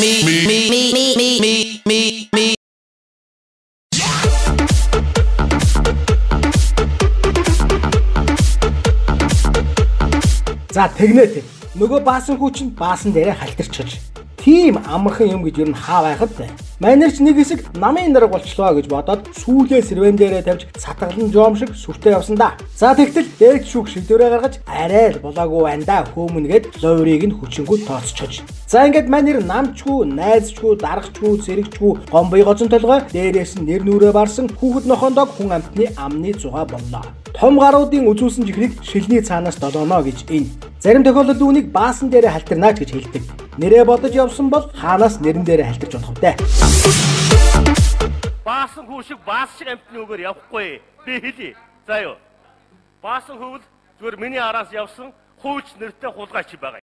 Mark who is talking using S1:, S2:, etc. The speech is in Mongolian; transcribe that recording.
S1: За тэгнэ. Нөгөө баасан хүүчин баасан дээрээ халтарчиж. Тийм амархан юм гэж юу н хаа байхад вэ? Манайч нэг хэсэг намын нараг болчлоо гэж бодоод сүүлээ сэрвэн дээрээ тавьж сатгалан жоом шиг сүртэй явсан да. За тэгтэл дээд шүүх шийдвэрээ гаргаж арай л болоогүй байна да хөмөн гэд ловрыг нь хүчингүү тооцчож. За ингээд манайр намчгүй, найзчгүй, дарагчгүй, сэрэгчгүй гомбой гоцон толгой дээрээс нь нэр нүрээ барсан хүүхэд нохондоо хүн амтны амны зугаа боллоо. Том гаруудын үзүүлсэн чихрийг шилний цаанаас долооно гэж энэ. Зарим тохиолдолд үүнийг баасан дээрээ халтарнаач гэж хэлдэг. Нэрээ бодож явсан бол хаанаас нэрэн дээрээ халтарч болох вэ?
S2: Баасан хүү шиг баас шиг амтны үгээр явахгүй. Би хэлье. За юу. Баасан хөвөл зүгээр миний араас явсан хууч нэртэй хулгайч байгаа.